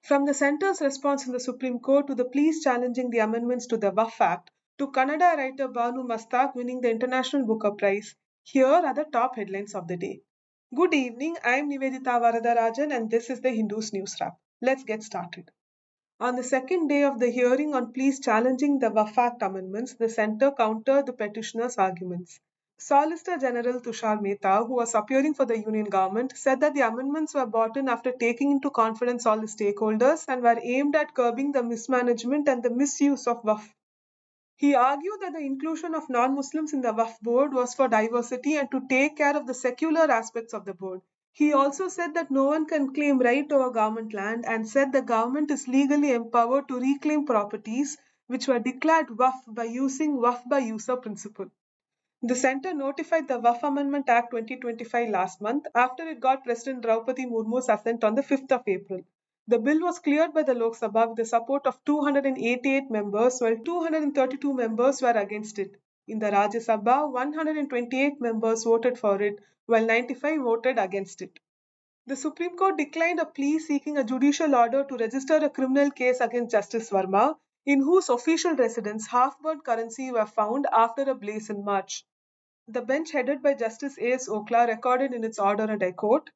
From the centre's response in the Supreme Court to the pleas challenging the amendments to the Waqf Act, to Kannada writer Banu Mastak winning the International Booker Prize, here are the top headlines of the day. Good evening, I am Nivedita Varadarajan and this is the Hindu's News Wrap. Let's get started. On the second day of the hearing on pleas challenging the Waqf Act amendments, the centre countered the petitioners' arguments. Solicitor General Tushar Mehta, who was appearing for the union government, said that the amendments were brought in after taking into confidence all the stakeholders and were aimed at curbing the mismanagement and the misuse of Waqf. He argued that the inclusion of non-Muslims in the Waqf board was for diversity and to take care of the secular aspects of the board. He also said that no one can claim right over government land and said the government is legally empowered to reclaim properties which were declared Waqf by using Waqf by user principle. The centre notified the Waqf Amendment Act 2025 last month after it got President Draupadi Murmu's assent on the 5th of April. The bill was cleared by the Lok Sabha with the support of 288 members, while 232 members were against it. In the Rajya Sabha, 128 members voted for it, while 95 voted against it. The Supreme Court declined a plea seeking a judicial order to register a criminal case against Justice Verma, in whose official residence half-burnt currency were found after a blaze in March. The bench headed by Justice A.S. Okla recorded in its order, and I quote,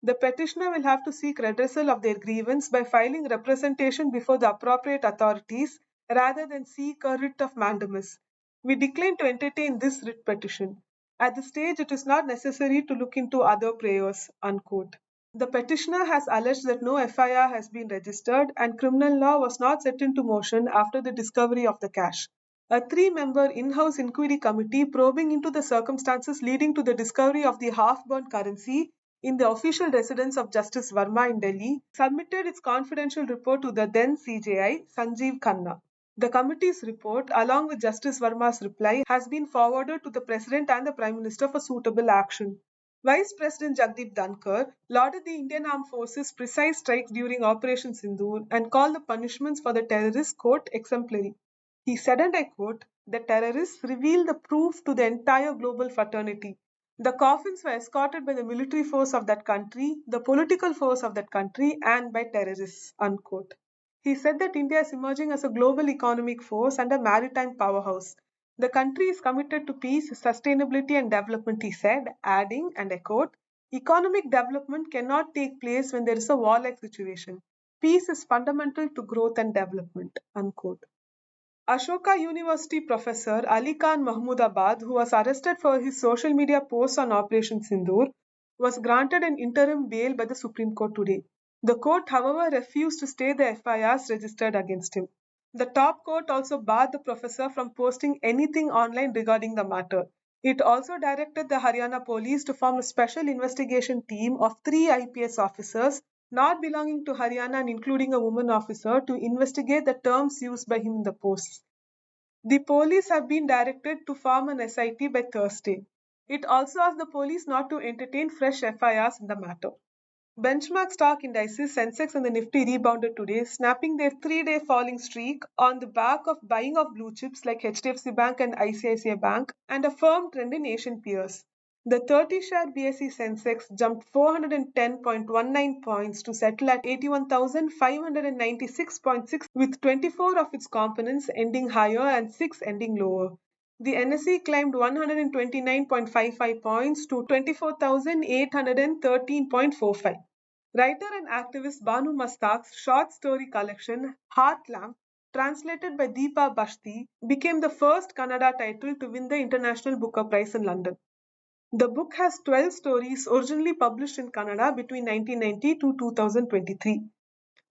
"The petitioner will have to seek redressal of their grievance by filing representation before the appropriate authorities rather than seek a writ of mandamus. We decline to entertain this writ petition. At this stage, it is not necessary to look into other prayers." Unquote. The petitioner has alleged that no FIR has been registered and criminal law was not set into motion after the discovery of the cash. A three-member in-house inquiry committee probing into the circumstances leading to the discovery of the half-burnt currency in the official residence of Justice Verma in Delhi submitted its confidential report to the then CJI, Sanjeev Khanna. The committee's report, along with Justice Verma's reply, has been forwarded to the President and the Prime Minister for suitable action. Vice President Jagdeep Dhankar lauded the Indian Armed Forces' precise strikes during Operation Sindoor and called the punishments for the terrorists, quote, exemplary. He said, and I quote, "The terrorists revealed the proof to the entire global fraternity. The coffins were escorted by the military force of that country, the political force of that country, and by terrorists." Unquote. He said that India is emerging as a global economic force and a maritime powerhouse. The country is committed to peace, sustainability, and development, he said, adding, and I quote, "Economic development cannot take place when there is a warlike situation. Peace is fundamental to growth and development." Unquote. Ashoka University professor Ali Khan Mahmoodabad, who was arrested for his social media posts on Operation Sindoor, was granted an interim bail by the Supreme Court today. The court, however, refused to stay the FIRs registered against him. The top court also barred the professor from posting anything online regarding the matter. It also directed the Haryana police to form a special investigation team of 3 IPS officers not belonging to Haryana and including a woman officer to investigate the terms used by him in the posts. The police have been directed to form an SIT by Thursday. It also asked the police not to entertain fresh FIRs in the matter. Benchmark stock indices Sensex and the Nifty rebounded today, snapping their 3-day falling streak on the back of buying of blue chips like HDFC Bank and ICICI Bank and a firm trend in Asian peers. The 30-share BSE Sensex jumped 410.19 points to settle at 81,596.6 with 24 of its components ending higher and 6 ending lower. The NSE climbed 129.55 points to 24,813.45. Writer and activist Banu Mastak's short story collection Heart Lamp, translated by Deepa Bashti, became the first Kannada title to win the International Booker Prize in London. The book has 12 stories originally published in Kannada between 1990 to 2023.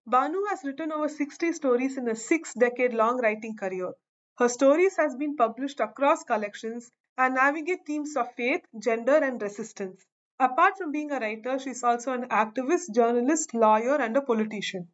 Banu has written over 60 stories in a 6-decade-long writing career. Her stories has been published across collections and navigate themes of faith, gender, and resistance. Apart from being a writer, she is also an activist, journalist, lawyer, and a politician.